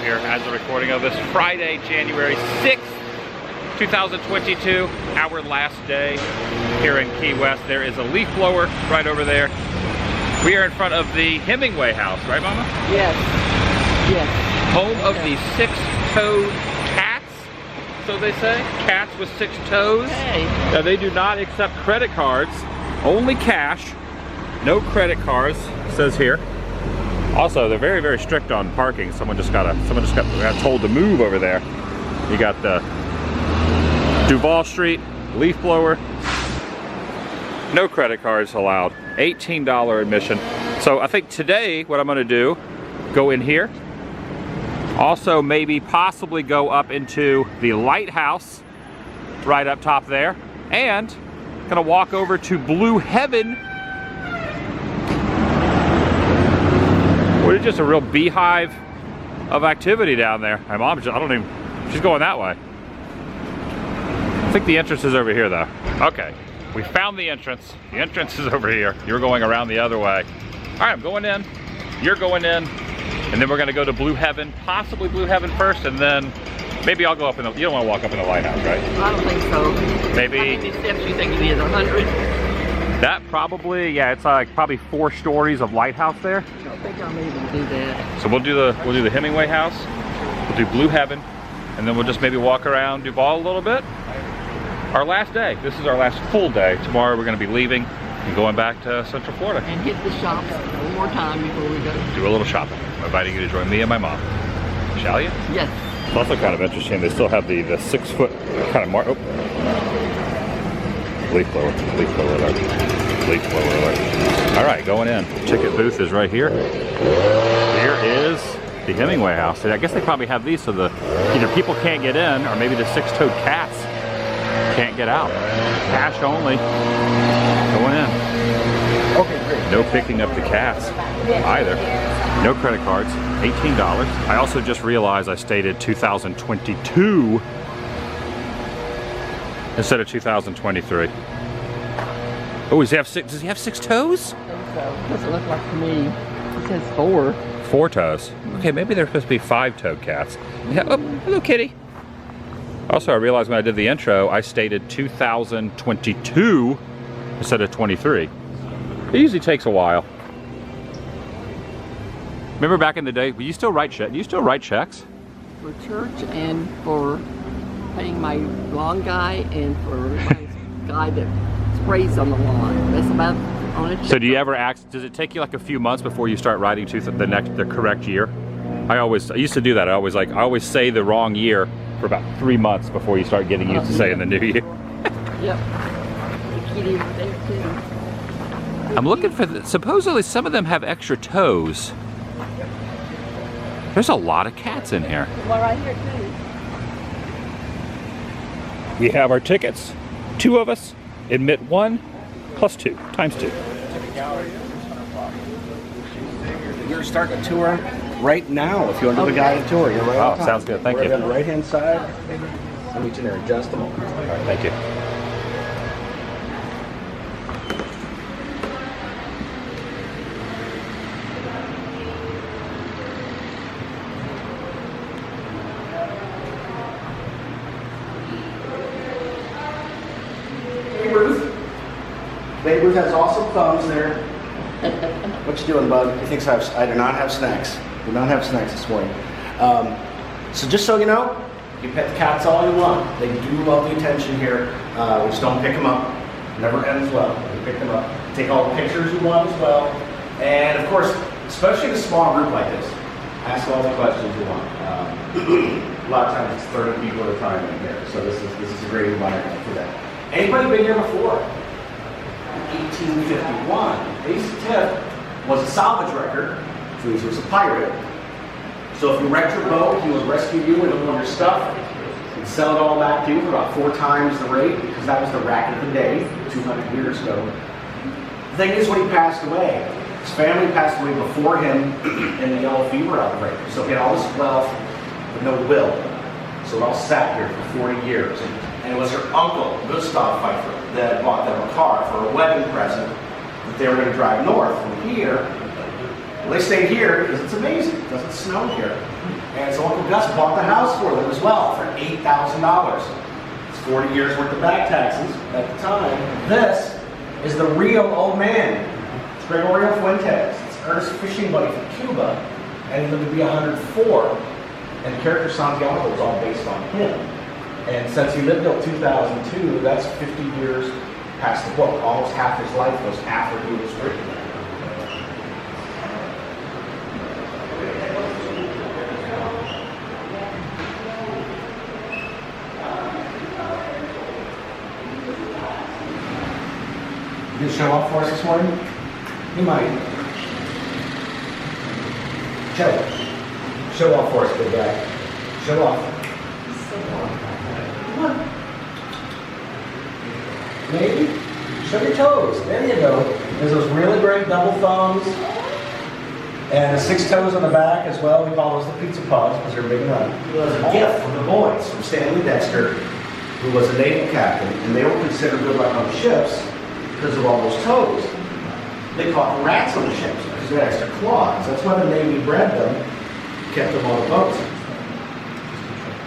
here as a recording of this Friday, January 6th, 2022, our last day here in Key West. There is a leaf blower right over there. We are in front of the Hemingway house, right, Mama? Yes. Yes. Home of the six-toed cats, so they say. Cats with 6 toes. Hey. Now, they do not accept credit cards, only cash. No credit cards, says here. Also, they're very, very strict on parking. Someone just got told to move over there. You got the Duval Street leaf blower. No credit cards allowed. $18 admission. So I think today what I'm gonna do, go in here. Also maybe possibly go up into the Lighthouse right up top there. And gonna walk over to Blue Heaven. It's just a real beehive of activity down there. My mom, she's going that way. I think the entrance is over here though. Okay, we found the entrance. The entrance is over here. You're going around the other way. All right, I'm going in, you're going in, and then we're gonna go to Blue Heaven, possibly Blue Heaven first, and then maybe I'll go up in the, you don't wanna walk up in the Lighthouse, right? I don't think so. Maybe. How many steps you think it is, 100? That probably, yeah, it's like probably 4 stories of Lighthouse there. I don't think I'm able to do that. So we'll do the Hemingway house, we'll do Blue Heaven, and then we'll just maybe walk around Duval a little bit. Our last day. This is our last full day. Tomorrow we're going to be leaving and going back to Central Florida. And hit the shops one more time before we go. Do a little shopping. I'm inviting you to join me and my mom. Shall you? Yes. It's also kind of interesting. They still have the 6-foot kind of mark. Oh. Leaf blower alert. Leaf blower alert. All right, going in. Ticket booth is right here. Here is the Hemingway house. I guess they probably have these so the either people can't get in or maybe the 6-toed cats can't get out. Cash only. Going in. Okay, great. No picking up the cats either. No credit cards. $18. I also just realized I stated 2022 instead of 2023. Oh, does he have 6 toes? I think so. Doesn't look like to me. It says 4. 4 toes. Okay, maybe they're supposed to be 5-toed cats. Yeah, oh, hello kitty. Also, I realized when I did the intro, I stated 2022 instead of 23. It usually takes a while. Remember back in the day, do you still write checks? For church and for paying my lawn guy and for my guy that sprays on the lawn. That's about on a check. So do you ever ask, does it take you like a few months before you start writing to the correct year? I used to do that. I always say the wrong year for about 3 months before you start getting used to saying the new year. Yep. The kitty was there too. I'm looking for, supposedly some of them have extra toes. There's a lot of cats in here. One right here too. We have our tickets. 2 of us. Admit 1 plus 2 times 2. You're starting a tour right now. If you want to do the guided tour, you're right on time. Sounds good. Thank you. Right on the right-hand side. I'll meet you there in just a moment. All right, thank you. Babe Ruth has awesome thumbs there. What you doing, bud? He thinks I do not have snacks. Do not have snacks this morning. So just so you know, you pet the cats all you want. They do love the attention here. We just don't pick them up. Never ends well. You pick them up. Take all the pictures you want as well. And of course, especially in a small group like this, ask all the questions you want. A lot of times it's 30 people at a time in here. So this is a great environment for that. Anybody been here before? 1851. Asa Tiff was a salvage wrecker, so he was a pirate. So if you wrecked your boat, he would rescue you and all your stuff and sell it all back to you for about 4 times the rate, because that was the racket of the day 200 years ago. The thing is, when he passed away, his family passed away before him in the yellow fever outbreak. So he had all this wealth but no will. So it all sat here for 40 years. And it was her uncle, Gustav Pfeiffer, that bought them a car for a wedding present that they were going to drive north from here Well, they stayed here because it's amazing. It doesn't snow here. And so Uncle Gus bought the house for them as well for $8,000. It's 40 years worth of back taxes at the time. This is the real old man. It's Gregorio Fuentes. It's Ernest's fishing buddy from Cuba. And he lived to be 104. And the character Santiago was all based on him. And since he lived till 2002, that's 50 years past the book. Almost half his life was after he was written. You gonna show off for us this morning? You might. Show off for us, big guy. Show off. Come on. Maybe? Show your toes. There you go. There's those really great double thumbs. And the 6 toes on the back as well. We call those the pizza paws because they're big and round. It was a gift from the boys, from Stanley Dexter, who was a naval captain. And they were considered good luck on ships because of all those toes. They caught the rats on the ships because they had extra claws. That's why the Navy bred them, kept them on the boats.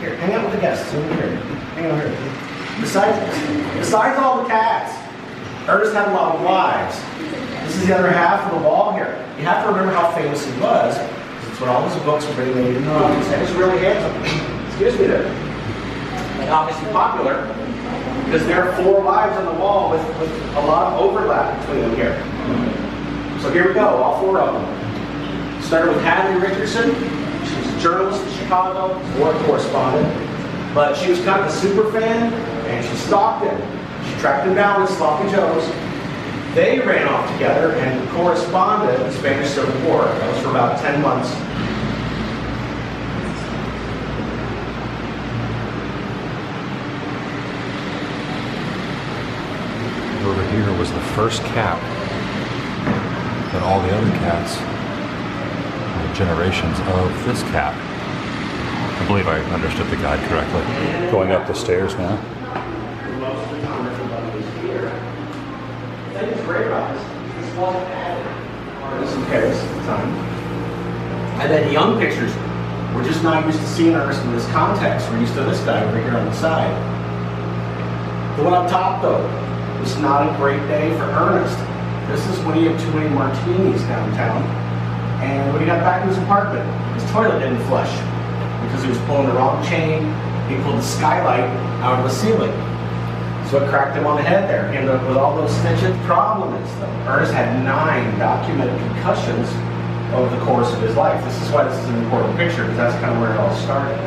Here, hang out with the guests. Over here. Hang out here. Besides all the cats, Ernest had a lot of wives. This is the other half of the wall here. You have to remember how famous he was, because it's when all his books were being made in the movies. And he's really handsome. Excuse me there. And obviously popular, because there are 4 wives on the wall with a lot of overlap between them here. So here we go, all 4 of them. Started with Hadley Richardson. She was a journalist in Chicago, war correspondent. But she was kind of a super fan, and she stalked him. She tracked him down with Sloppy Joe's. They ran off together and corresponded in the Spanish Civil War. That was for about 10 months. Over here was the first cap that all the other cats were generations of this cat. I believe I understood the guide correctly. Going up the stairs now. Most of the time everybody was here. The thing that's great about this wasn't added artists in Paris at the time. And then young pictures were just not used to seeing Ernest in this context. We're used to this guy over here on the side. The one up top though, was not a great day for Ernest. This is when he had too many martinis downtown. And when he got back to his apartment, his toilet didn't flush because he was pulling the wrong chain. He pulled the skylight out of the ceiling. So it cracked him on the head there. He ended up with all those stitches. Problem is though, Ernest had 9 documented concussions over the course of his life. This is why this is an important picture, because that's kind of where it all started.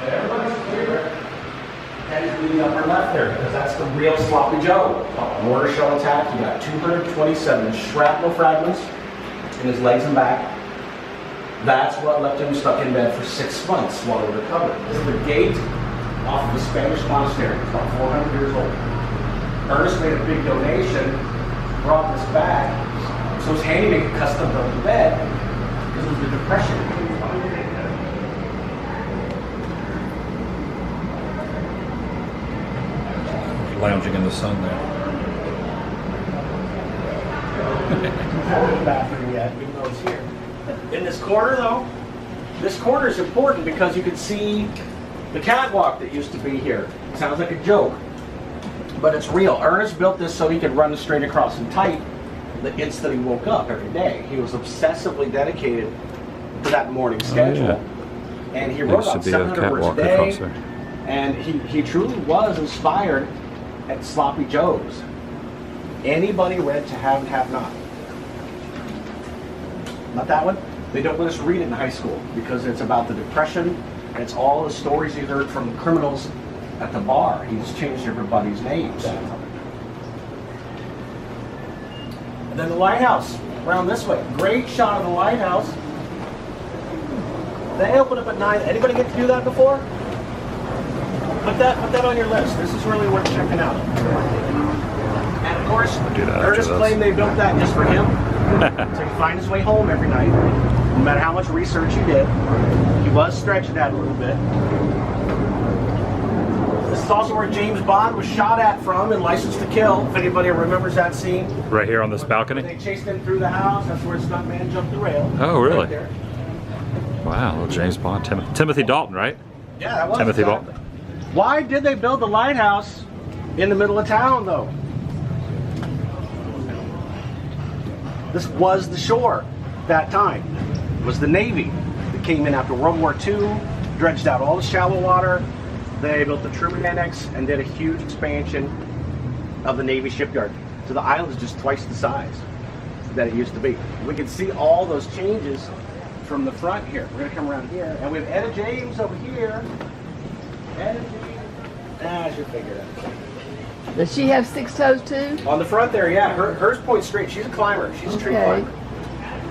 But everybody's favorite that is the upper left there, because that's the real Sloppy Joe. Mortar shell attack. He got 227 shrapnel fragments in his legs and back. That's what left him stuck in bed for 6 months while he recovered. This is the gate off of the Spanish monastery. It's about 400 years old. Ernest made a big donation, brought this back, so his handy make a custom built bed because of the Depression. Lounging in the sun there. Haven't bathroom yet, even though it's here. In this corner, though, this corner is important because you can see the catwalk that used to be here. It sounds like a joke, but it's real. Ernest built this so he could run straight across and tight the instant he woke up every day. He was obsessively dedicated to that morning schedule. Oh, yeah. And he wrote about 700 words a day. And he truly was inspired at Sloppy Joe's. Anybody read To Have and Have Not? Not that one? They don't let us read it in high school because it's about the Depression. And it's all the stories he heard from the criminals at the bar. He just changed everybody's names. And then the lighthouse, around this way. Great shot of the lighthouse. They open up at 9. Anybody get to do that before? Put that on your list. This is really worth checking out. And of course, Ernest claimed they built that just for him. So he find his way home every night. No matter how much research he did, he was stretching that a little bit. This is also where James Bond was shot at from in License to Kill, if anybody remembers that scene. Right here on this balcony? They chased him through the house. That's where stuntman jumped the rail. Oh, really? Right there. Wow, little James Bond. Timothy Dalton, right? Yeah, that was Timothy exactly. Why did they build the lighthouse in the middle of town, though? This was the shore that time. It was the Navy that came in after World War II, dredged out all the shallow water. They built the Truman Annex and did a huge expansion of the Navy shipyard. So the island is just twice the size that it used to be. We can see all those changes from the front here. We're gonna come around here, and we have Etta James over here. Etta James, I should figure it out. Does she have 6 toes too? On the front there, yeah, hers points straight. She's a climber. She's a tree Okay.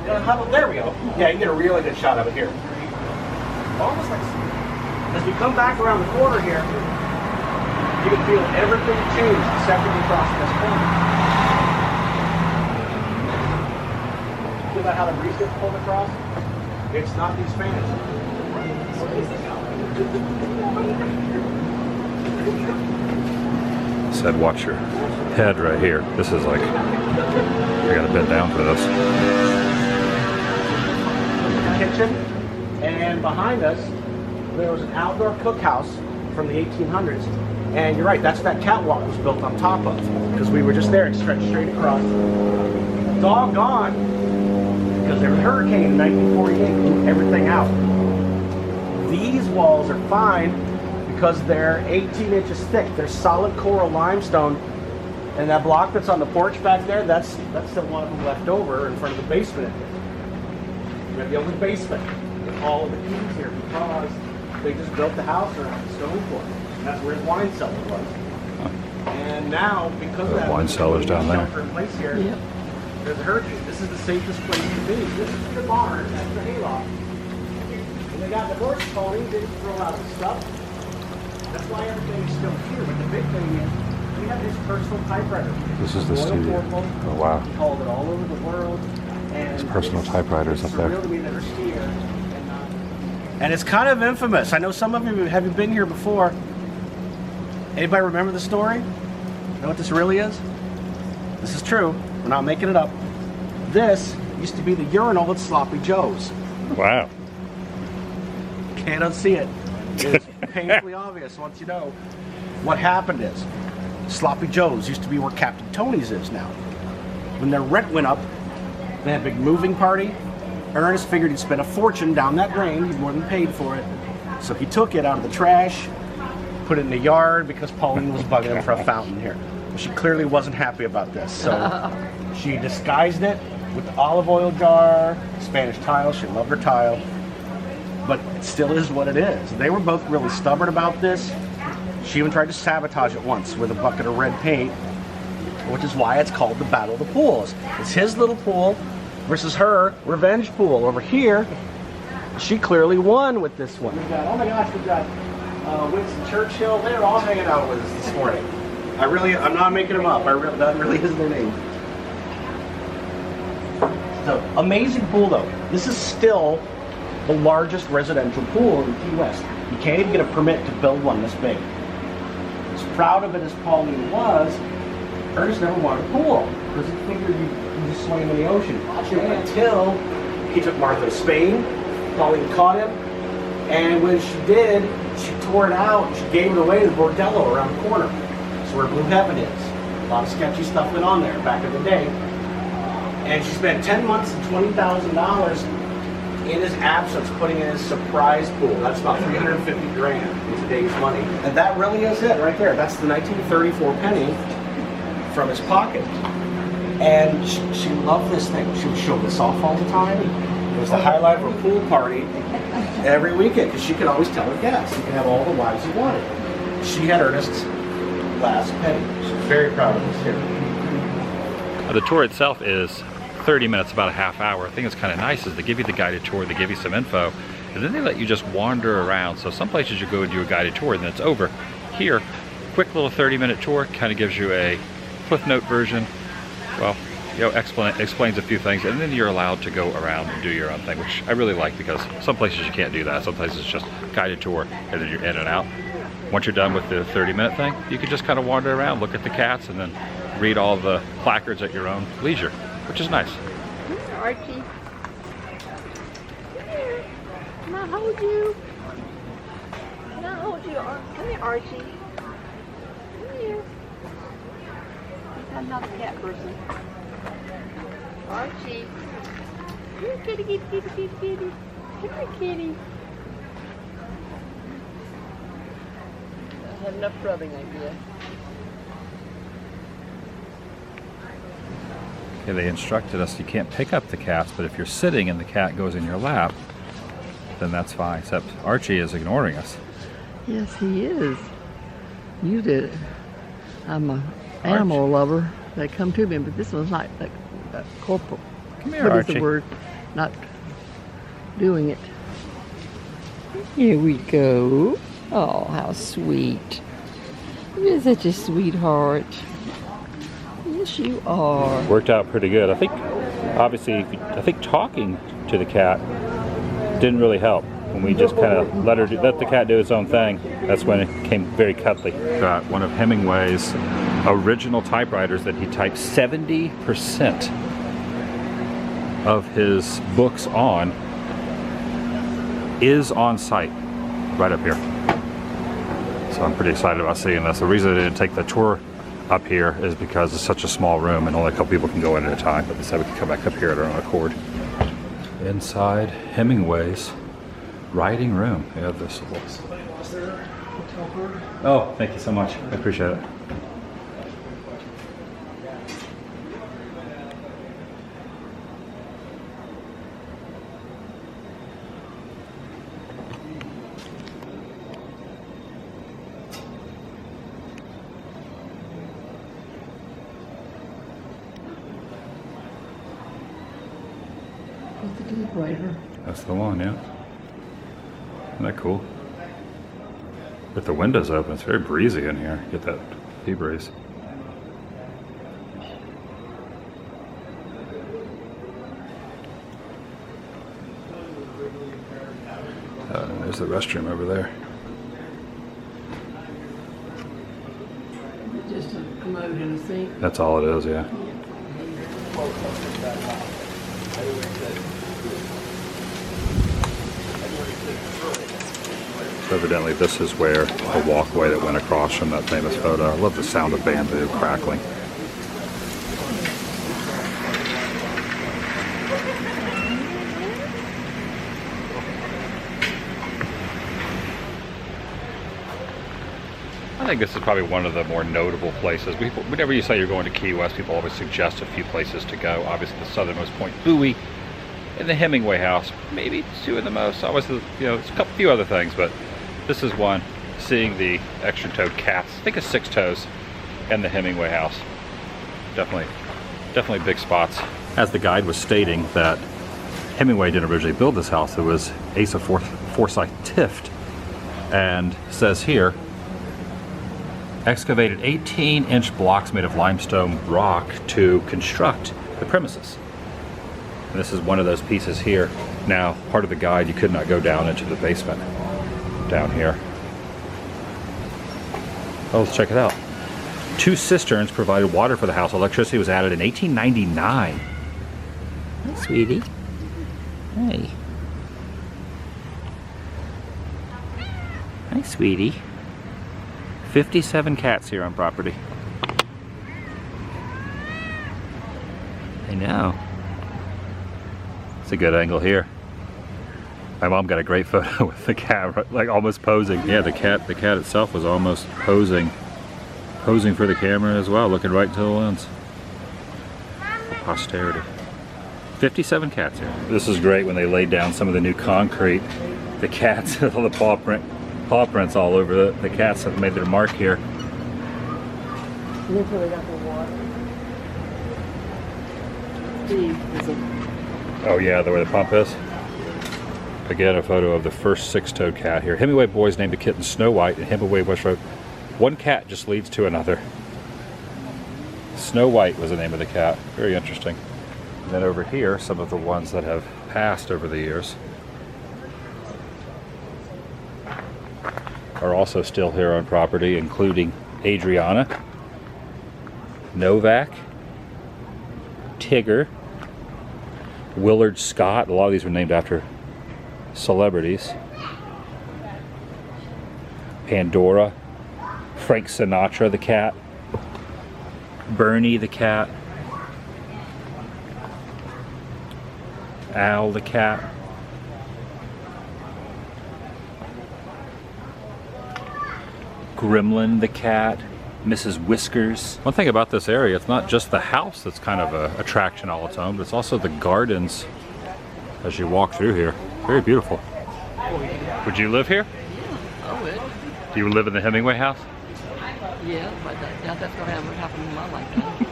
climber. There we go. Yeah, you can get a really good shot of it here. Almost like, as we come back around the corner here, you can feel everything change the second we cross this corner. Feel about how the breeze gets pulled across? It's not these fans. Said watch your head right here. This is like, you gotta bend down for this. Kitchen, and behind us there was an outdoor cookhouse from the 1800s, and you're right, that's what that catwalk was built on top of, because we were just there. It stretched straight across. It's all gone because there was a hurricane in 1948, blew everything out. These walls are fine because they're 18 inches thick. They're solid coral limestone, and that block that's on the porch back there, that's still one of them left over in front of the basement. We have the only basement with all of the keys here because they just built the house around the stone floor. And that's where his wine cellar was. And now, because of that, wine cellar's down there. shelter in place here, Yep. there's a hurricane. This is the safest place to be. This is the barn. That's the hayloft. When they got divorced, Tony didn't throw out the stuff. That's why everything is still here. But the big thing is, we have his personal typewriter. This is the Royal studio. Formal. Oh, wow. He called it all over the world. His personal typewriters up there. And it's kind of infamous. I know some of you have been here before. Anybody remember the story? Know what this really is? This is true. We're not making it up. This used to be the urinal at Sloppy Joe's. Wow. Can't unsee it. It's painfully obvious once you know. What happened is, Sloppy Joe's used to be where Captain Tony's is now. When their rent went up, they had a big moving party. Ernest figured he'd spend a fortune down that drain. He'd more than paid for it. So he took it out of the trash, put it in the yard because Pauline was bugging him for a fountain here. She clearly wasn't happy about this. So she disguised it with the olive oil jar, Spanish tile. She loved her tile. But it still is what it is. They were both really stubborn about this. She even tried to sabotage it once with a bucket of red paint, which is why it's called the Battle of the Pools. It's his little pool versus her revenge pool. Over here, she clearly won with this one. Oh my gosh, we've got Winston Churchill. They're all hanging out with us this morning. I'm not making them up. That really is their name. So, amazing pool though. This is still the largest residential pool in Key West. You can't even get a permit to build one this big. As proud of it as Pauline was, Ernest never wanted a pool because he figured you just swim in the ocean. Until he took Martha to Spain, Pauline caught him, and when she did, she tore it out and she gave it away to the bordello around the corner. That's where Blue Heaven is. A lot of sketchy stuff went on there back in the day. And she spent 10 months and $20,000 in his absence putting in his surprise pool. That's about 350 grand in today's money. And that really is it right there. That's the 1934 penny from his pocket. And she loved this thing. She would show this off all the time. It was the highlight of her pool party every weekend because she could always tell her guests. You could have all the wives you wanted. She had Ernest's last penny. She's very proud of this here. The tour itself is 30 minutes, about a half hour. I think it's kind of nice is they give you the guided tour, they give you some info, and then they let you just wander around. So some places you go and do a guided tour and then it's over. Here, quick little 30-minute tour, kind of gives you a Cliff Note version. Well, you know, explains a few things, and then you're allowed to go around and do your own thing, which I really like because some places you can't do that. Some places it's just guided tour and then you're in and out. once you're done with the 30-minute thing, you can just kind of wander around, look at the cats, and then read all the placards at your own leisure, which is nice. Archie. Come here. Can I hold you? Can I hold you? Come here, Archie. Come here. I'm not a cat person. Archie. Here, kitty, kitty, kitty, kitty, kitty. Come here, kitty. I have enough rubbing, I guess. Okay, they instructed us you can't pick up the cats, but if you're sitting and the cat goes in your lap, then that's fine. Except Archie is ignoring us. Yes, he is. You did it. I'm an animal lover. They come to me, but this one's like corporal. Come here, What is Archie. the word? Not doing it. Here we go. Oh, how sweet. You're such a sweetheart. Yes, you are. Worked out pretty good. I think, obviously, I think talking to the cat didn't really help. When we just kind of let the cat do its own thing, that's when it became very cuddly. Got one of Hemingway's original typewriters that he typed 70% of his books on is on site right up here. So I'm pretty excited about seeing this. The reason I didn't take the tour up here is because it's such a small room and only a couple people can go in at a time, but they said we could come back up here at our own accord. Inside Hemingway's writing room. We have this. Oh, thank you so much. I appreciate it. What's the typewriter? That's the one, yeah. Isn't that cool? With the windows open, it's very breezy in here. Get that sea breeze. There's the restroom over there. Just a commode and a sink. That's all it is, yeah. So evidently this is where the walkway that went across from that famous photo. I love the sound of bamboo crackling. I think this is probably one of the more notable places. Whenever you say you're going to Key West, people always suggest a few places to go. Obviously the southernmost point, Bowie, and the Hemingway house, maybe two of the most. Obviously, you know, it's a few other things, but this is one. Seeing the extra-toed cats, I think it's 6 toes, and the Hemingway house. Definitely big spots. As the guide was stating that Hemingway didn't originally build this house, it was Asa Forsyth Tift, and says here, excavated 18-inch blocks made of limestone rock to construct the premises. And this is one of those pieces here. Now, part of the guide, you could not go down into the basement down here. Oh, let's check it out. 2 cisterns provided water for the house. Electricity was added in 1899. Hi, sweetie. Hey. Hi, sweetie. 57 cats here on property. I know. It's a good angle here. My mom got a great photo with the cat, like almost posing. Yeah, the cat itself was almost posing for the camera as well, looking right into the lens. Posterity. 57 cats here. This is great when they laid down some of the new concrete. The cats, all the paw prints all over the cats have made their mark here. Look where they got the water. Steve is a... Oh yeah, where the pump is. Again, a photo of the first 6-toed cat here. Hemingway boys named the kitten Snow White, and Hemingway West wrote, one cat just leads to another. Snow White was the name of the cat. Very interesting. And then over here, some of the ones that have passed over the years. are also still here on property, including Adriana, Novak, Tigger, Willard Scott. A lot of these were named after celebrities. Pandora, Frank Sinatra the cat, Bernie the cat, Al the cat, Gremlin the cat, Mrs. Whiskers. One thing about this area, it's not just the house that's kind of an attraction all its own, but it's also the gardens as you walk through here. Very beautiful. Would you live here? Yeah, I would. Do you live in the Hemingway house? Yeah, but that's going to happen in my lifetime.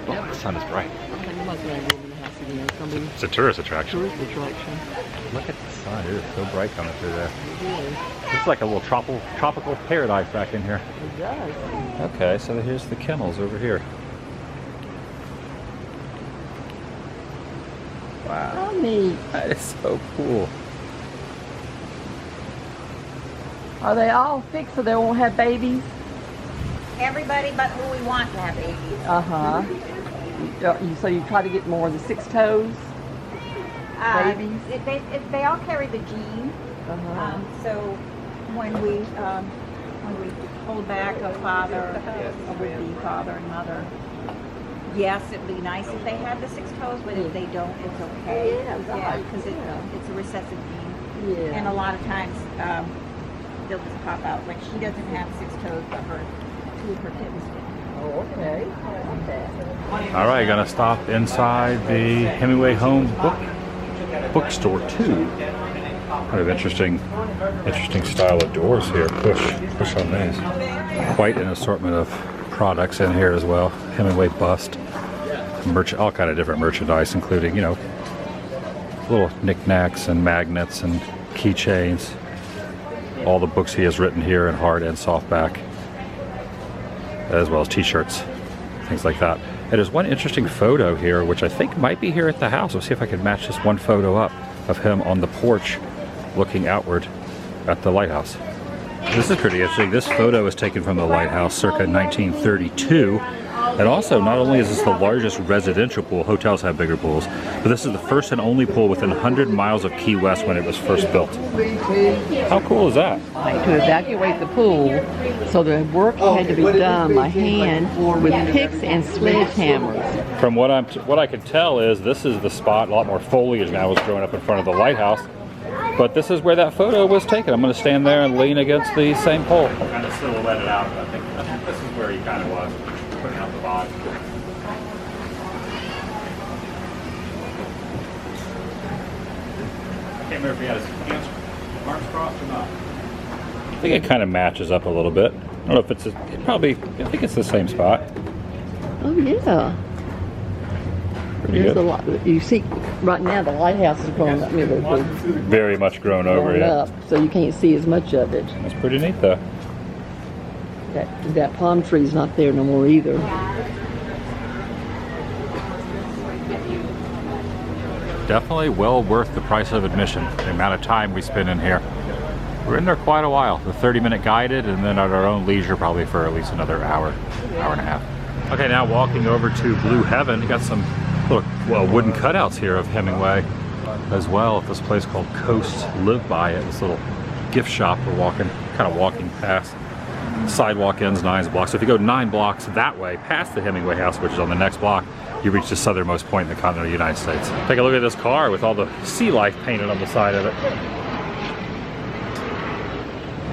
Oh, the sun is bright. Okay, you must have live in the house again. It's going to be It's a tourist attraction. a tourist attraction. Look at the sun. It is so bright coming through there. It is. It's like a little tropical paradise back in here. It does. Okay, so here's the kennels over here. Wow, How neat. that is so cool. Are they all fixed so they won't have babies? Everybody but who we want to have babies. Uh-huh. So you try to get more of the 6 toes? Babies? They all carry the gene. Uh-huh. So when we hold back a father, a would-be father and mother, yes, it'd be nice if they had the 6 toes, but if they don't, it's okay. Yeah, right. because it's a recessive gene. Yeah. And a lot of times they'll just pop out. Like she doesn't have 6 toes, but 2 of her kittens do. Oh, okay. Okay. All right, gonna stop inside the Hemingway Home bookstore too. Kind of interesting style of doors here. Push on these. Quite an assortment of products in here as well. Hemingway bust, all kind of different merchandise, including little knickknacks and magnets and keychains. All the books he has written here in hard and softback, as well as t-shirts, things like that. And there's one interesting photo here, which I think might be here at the house. Let's see if I can match this one photo up of him on the porch looking outward at the lighthouse. This is pretty interesting. This photo is taken from the lighthouse circa 1932. And also, not only is this the largest residential pool, hotels have bigger pools, but this is the first and only pool within 100 miles of Key West when it was first built. How cool is that? To evacuate the pool, so the work had to be done by hand with picks and sledgehammers. From what I can tell is this is the spot. A lot more foliage now is growing up in front of the lighthouse, but this is where that photo was taken. I'm going to stand there and lean against the same pole. Kind of silhouette it out, but I think this is where he kind of was putting out the vibe. I can't remember if he had his hands arms crossed or not. I think it kind of matches up a little bit. I don't know if it's I think it's the same spot. Oh yeah. There's a lot. You see, right now the lighthouse is growing up. Very much grown over, yeah. Up, so you can't see as much of it. That's pretty neat, though. That palm tree's not there no more either. Definitely well worth the price of admission. The amount of time we spend in here. We're in there quite a while. The 30-minute guided, and then at our own leisure, probably for at least another hour and a half. Okay, now walking over to Blue Heaven. You got some little wooden cutouts here of Hemingway as well at this place called Coast Live By It. This little gift shop we're kind of walking past. Sidewalk ends 9 blocks. So if you go 9 blocks that way, past the Hemingway house, which is on the next block, you reach the southernmost point in the continental United States. Take a look at this car with all the sea life painted on the side of it.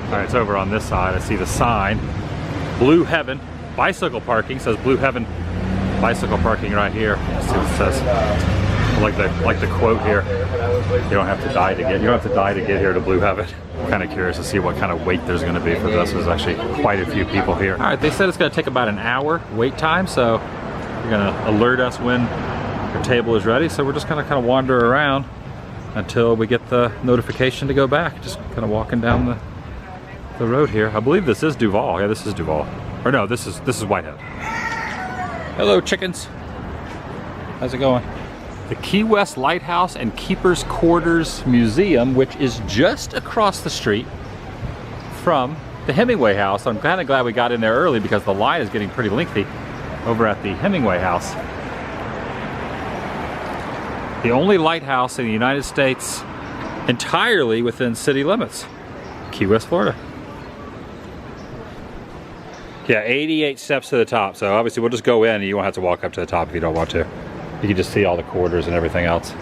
All right, it's over on this side. I see the sign, Blue Heaven, bicycle parking. Says Blue Heaven bicycle parking right here. Let's see what it says. I like the quote here. You don't have to die to get here to Blue Heaven. I'm kind of curious to see what kind of wait there's going to be for this. There's actually quite a few people here. All right, they said it's going to take about an hour wait time, so you're going to alert us when your table is ready. So we're just going to kind of wander around until we get the notification to go back. Just kind of walking down the road here. I believe this is Duval. Yeah, this is Duval. Or no, this is Whitehead. Hello, chickens. How's it going? The Key West Lighthouse and Keeper's Quarters Museum, which is just across the street from the Hemingway house. I'm kind of glad we got in there early because the line is getting pretty lengthy over at the Hemingway house. The only lighthouse in the United States entirely within city limits. Key West, Florida. Yeah, 88 steps to the top, so obviously we'll just go in and you won't have to walk up to the top if you don't want to. You can just see all the corridors and everything else.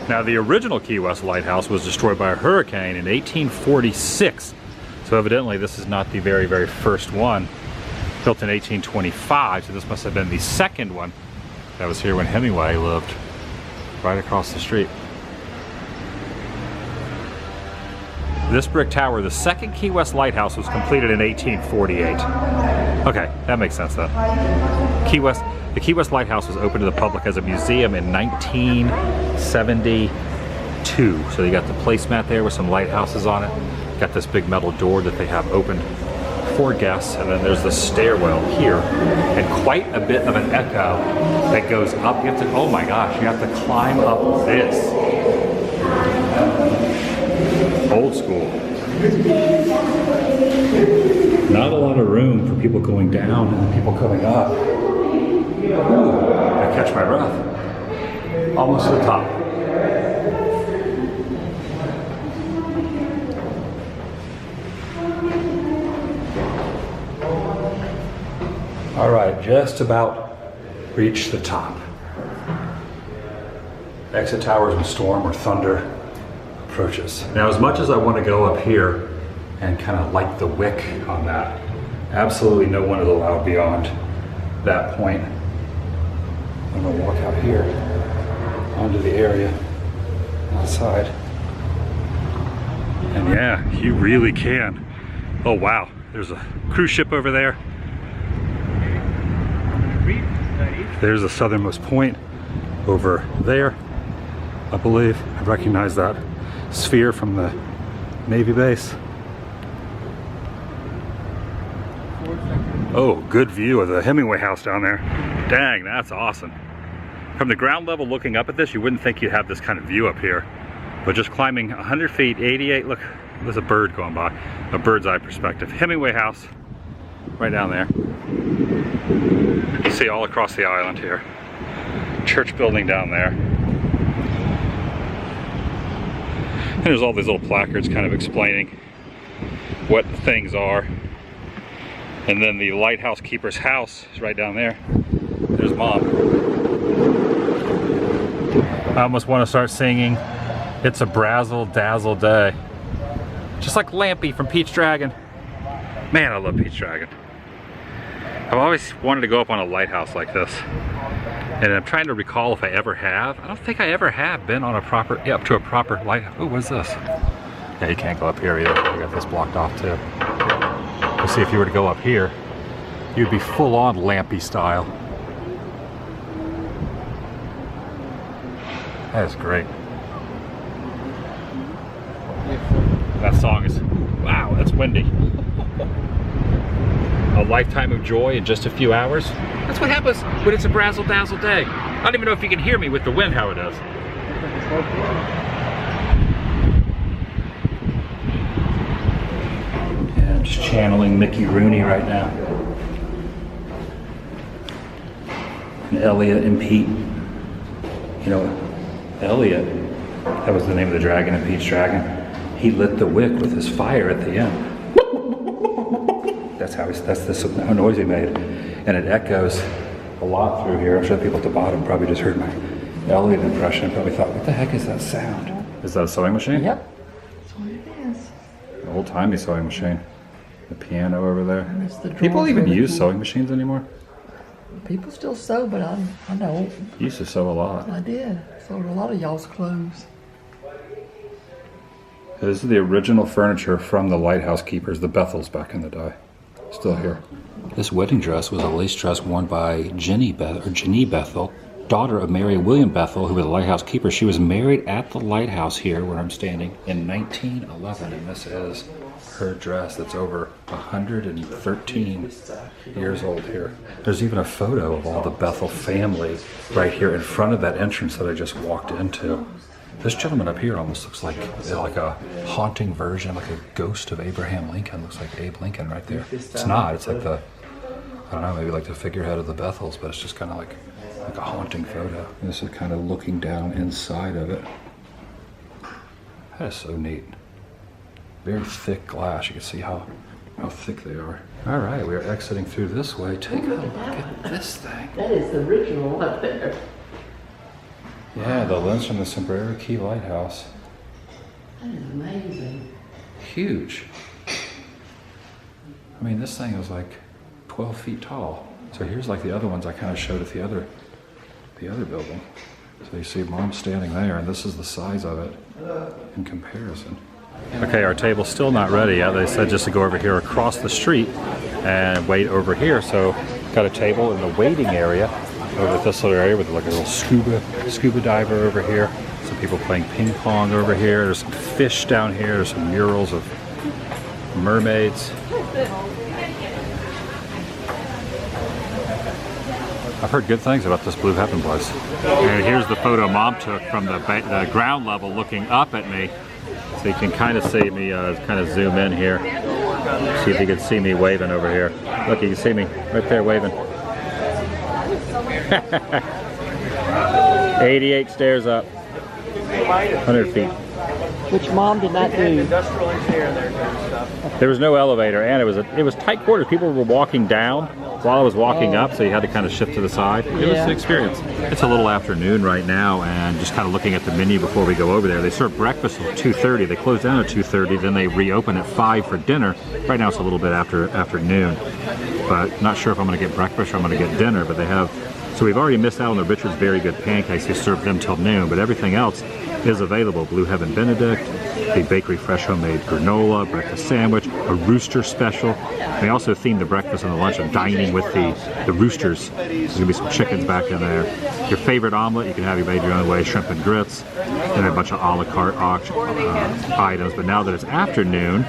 Now the original Key West lighthouse was destroyed by a hurricane in 1846. So evidently this is not the very, very first one. Built in 1825, so this must have been the second one that was here when Hemingway lived, right across the street. This brick tower, the second Key West lighthouse, was completed in 1848. Okay, that makes sense then. The Key West Lighthouse was opened to the public as a museum in 1972. So you got the placemat there with some lighthouses on it. Got this big metal door that they have opened for guests, and then there's the stairwell here, and quite a bit of an echo that goes up. You have to, oh my gosh, you have to climb up this. Old school. Not a lot of room for people going down and people coming up. Ooh, I catch my breath. Almost to the top. All right, just about reached the top. Exit towers when storm or thunder approaches. Now, as much as I want to go up here and kind of light the wick on that, absolutely no one is allowed beyond that point. I'm gonna walk out here onto the area outside. And yeah, you really can. Oh wow, there's a cruise ship over there. There's the southernmost point over there, I believe. I recognize that sphere from the Navy base. Oh, good view of the Hemingway house down there. Dang, that's awesome. From the ground level looking up at this, you wouldn't think you'd have this kind of view up here. But just climbing 100 feet, 88, look, there's a bird going by. A bird's eye perspective. Hemingway house, right down there. You see all across the island here. Church building down there. And there's all these little placards kind of explaining what things are. And then the lighthouse keeper's house is right down there. There's Mom. I almost want to start singing "It's a Brazzle Dazzle Day." Just like Lampy from Pete's Dragon. Man, I love Pete's Dragon. I've always wanted to go up on a lighthouse like this. And I'm trying to recall if I ever have. I don't think I ever have been on a proper, up to a proper lighthouse. Oh, what's this? Yeah, you can't go up here either. I got this blocked off too. Let's see, if you were to go up here, you'd be full on Lampy style. That is great. That song is, wow, that's windy. A lifetime of joy in just a few hours. That's what happens when it's a brazzle dazzle day. I don't even know if you can hear me with the wind how it is. Yeah, I'm just channeling Mickey Rooney right now. And Elliot and Pete. You know, Elliot, that was the name of the dragon in Pete's Dragon. He lit the wick with his fire at the end. That's the noise he made. And it echoes a lot through here. I'm sure people at the bottom probably just heard my Elliot impression and probably thought, what the heck is that sound? Is that a sewing machine? Yep. That's what it is. An old-timey sewing machine. The piano over there. The people even use sewing machines anymore? People still sew, but I don't. You used to sew a lot. I did. Sewed a lot of y'all's clothes. This is the original furniture from the lighthouse keepers, the Bethels back in the day. Still here. This wedding dress was a lace dress worn by Jenny Bethel, daughter of Mary and William Bethel, who were the lighthouse keepers. She was married at the lighthouse here where I'm standing in 1911, and this is her dress that's over 113 years old here. There's even a photo of all the Bethel family right here in front of that entrance that I just walked into. This gentleman up here almost looks like a haunting version, like a ghost of Abraham Lincoln. Looks like Abe Lincoln right there. It's not. It's like the, I don't know, maybe like the figurehead of the Bethels, but it's just kind of like a haunting photo. And this is kind of looking down inside of it. That is so neat. Very thick glass. You can see how thick they are. All right, we are exiting through this way. Take a look at this thing. That is the original up there. Yeah, the lens from the Sombrero Key Lighthouse. That is amazing. Huge. I mean, this thing was like 12 feet tall. So here's like the other ones I kind of showed at the other building. So you see Mom standing there, and this is the size of it in comparison. Okay, our table's still not ready yet. They said just to go over here across the street and wait over here. So got a table in the waiting area over at this little area with like a little scuba diver over here. Some people playing ping pong over here. There's some fish down here. There's some murals of mermaids. I've heard good things about this Blue Heaven place. And here's the photo Mom took from the ground level looking up at me. So you can kind of see me, kind of zoom in here. See if you can see me waving over here. Look, you can see me right there waving. 88 stairs up, 100 feet. Which Mom did not do. There was no elevator, and it was tight quarters. People were walking down while I was walking up, so you had to kind of shift to the side. It was an experience. It's a little afternoon right now, and just kind of looking at the menu before we go over there. They serve breakfast at 2:30. They close down at 2:30, then they reopen at 5 for dinner. Right now it's a little bit after noon, but not sure if I'm going to get breakfast or I'm going to get dinner, but they have. So we've already missed out on the Richard's Very Good Pancakes. They serve them till noon, but everything else is available. Blue Heaven Benedict, the bakery fresh homemade granola, breakfast sandwich, a rooster special. They also theme the breakfast and the lunch of dining with the roosters. There's gonna be some chickens back in there. Your favorite omelet, you can have made your own way, shrimp and grits, and a bunch of a la carte items. But now that it's afternoon,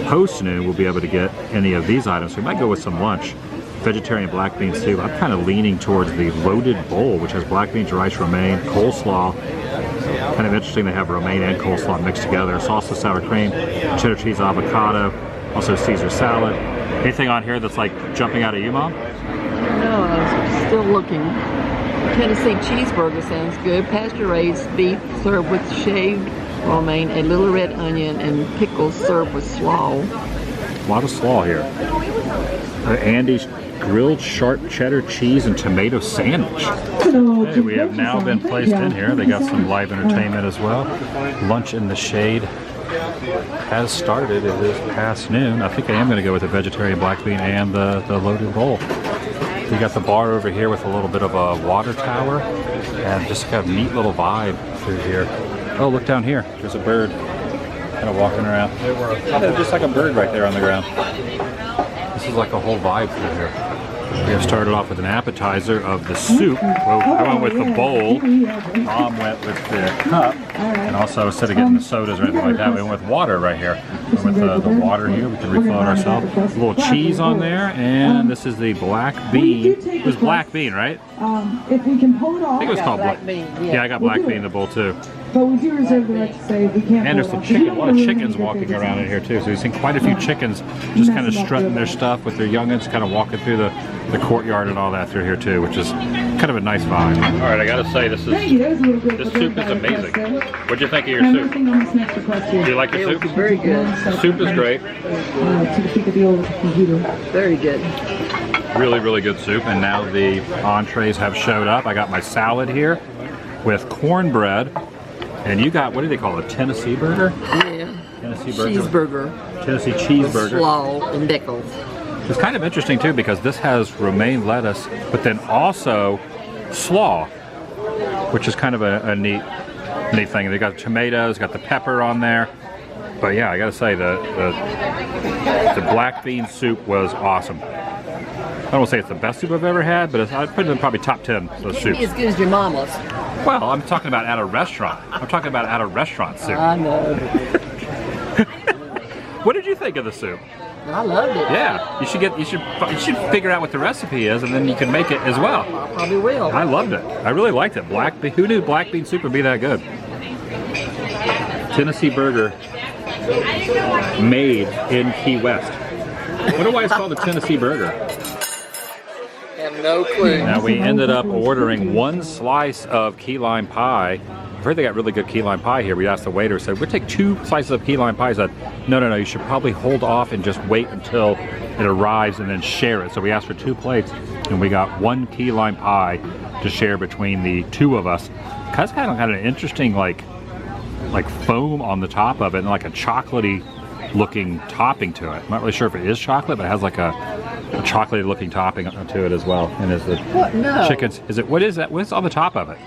post noon, we'll be able to get any of these items. We might go with some lunch. Vegetarian black bean soup. I'm kind of leaning towards the loaded bowl, which has black beans, rice, romaine, coleslaw. Kind of interesting they have romaine and coleslaw mixed together. Salsa, sour cream, cheddar cheese, avocado, also Caesar salad. Anything on here that's like jumping out at you, Mom? No, I was still looking. Tennessee cheeseburger sounds good. Pasture-raised beef served with shaved romaine, a little red onion, and pickles served with slaw. A lot of slaw here. Andy's grilled sharp cheddar cheese and tomato sandwich. Okay, we have now been placed in here. They got some live entertainment as well. Lunch in the shade has started. It is past noon. I think I am going to go with the vegetarian black bean and the loaded bowl. We got the bar over here with a little bit of a water tower and just kind of neat little vibe through here. Oh, look down here. There's a bird kind of walking around. There's just like a bird right there on the ground. This is like a whole vibe through here. We have started off with an appetizer of the soup. Well, I went with the bowl. Mom went with the cup. And also, instead of getting the sodas or anything like that, we went with water right here. We went with the water here. We can refill it ourselves. A little cheese on there. And this is the black bean. It was black bean, right? If we can pull it off. I think it was called black bean. Yeah, I got black bean in the bowl too. But we do reserve the right to say we can't. And there's some chicken, a lot of chickens walking around in here too. So we've seen quite a few chickens just kind of strutting their stuff with their youngins, kind of walking through the courtyard and all that through here too, which is kind of a nice vibe. All right, I gotta say this soup is amazing. What'd you think of your soup? Do you like your soup? Very good. The soup is great. Very good. Really, really good soup. And now the entrees have showed up. I got my salad here with cornbread. And you got, what do they call it, Tennessee burger? Yeah. Tennessee burger. Cheeseburger. Tennessee cheeseburger. Slaw and pickles. It's kind of interesting too because this has romaine lettuce, but then also slaw, which is kind of a neat thing. They got tomatoes, got the pepper on there. But yeah, I gotta say the black bean soup was awesome. I don't want to say it's the best soup I've ever had, but I'd put it in probably top 10 of those soups. As good as your mama's. Well, I'm talking about at a restaurant. I'm talking about at a restaurant soup. I know. What did you think of the soup? I loved it. Yeah, you should figure out what the recipe is, and then you can make it as well. I probably will. I loved it. I really liked it. Who knew black bean soup would be that good? Tennessee burger made in Key West. I wonder why it's called the Tennessee burger. Have no clue. Now we ended up ordering 1 slice of key lime pie. I've heard they got really good key lime pie here. We asked the waiter, said, we'll take 2 slices of key lime pie. He said, no, you should probably hold off and just wait until it arrives and then share it. So we asked for 2 plates and we got 1 key lime pie to share between the 2 of us. It's kind of got an interesting like foam on the top of it and like a chocolatey looking topping to it. I'm not really sure if it is chocolate, but it has like a chocolatey looking topping to it as well. And is the What? No. chickens? Is it? What is that? What's on the top of it?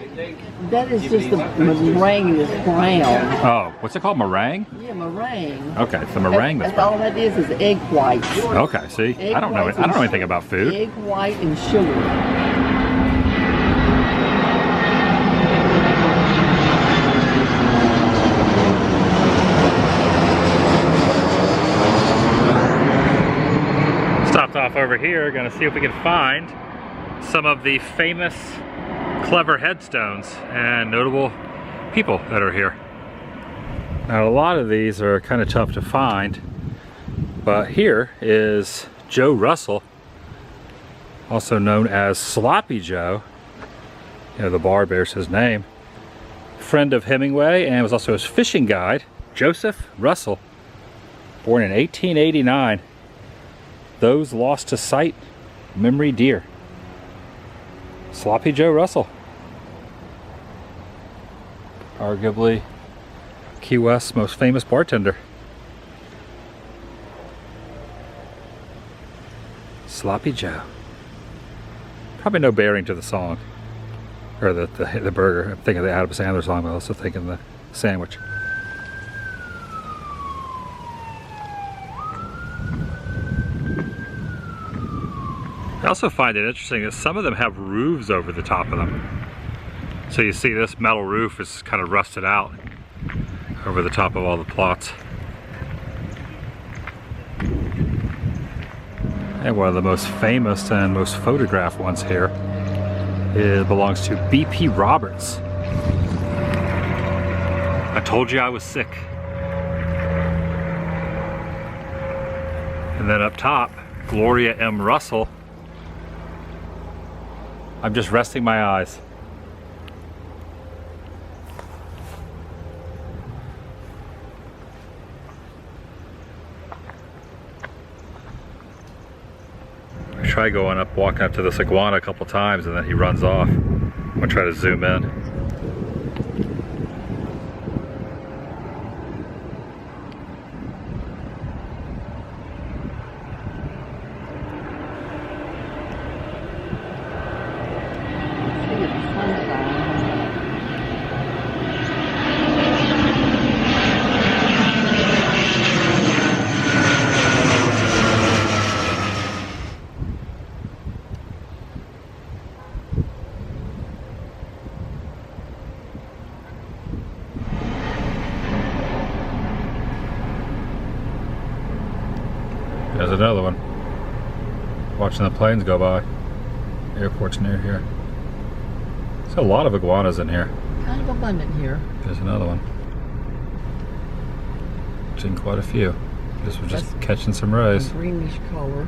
That is just the meringue that's brown. Oh, what's it called? Meringue? Yeah, meringue. Okay, it's the meringue that's All that is egg white. okay. See, Egg I don't know. whites I don't know and anything about food. Egg white and sugar. Stopped off over here, gonna see if we can find some of the famous clever headstones and notable people that are here. Now a lot of these are kind of tough to find, but here is Joe Russell, also known as Sloppy Joe. You know, the bar bears his name. Friend of Hemingway and was also his fishing guide. Joseph Russell, born in 1889. Those lost to sight, memory dear. Sloppy Joe Russell. Arguably Key West's most famous bartender. Sloppy Joe. Probably no bearing to the song. Or the burger. I'm thinking of the Adam Sandler song, but I'm also thinking the sandwich. I also find it interesting that some of them have roofs over the top of them. So you see this metal roof is kind of rusted out over the top of all the plots. And one of the most famous and most photographed ones here belongs to B.P. Roberts. I told you I was sick. And then up top, Gloria M. Russell. I'm just resting my eyes. I tried going up, walking up to this iguana a couple times and then he runs off. I'm gonna try to zoom in. There's another one. Watching the planes go by. Airport's near here. There's a lot of iguanas in here. Kind of abundant here. There's another one. Seen quite a few. This was just catching some rays. Greenish color.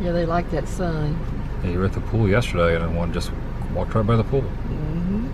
Yeah, they like that sun. Yeah, you were at the pool yesterday and one just walked right by the pool. Mm-hmm.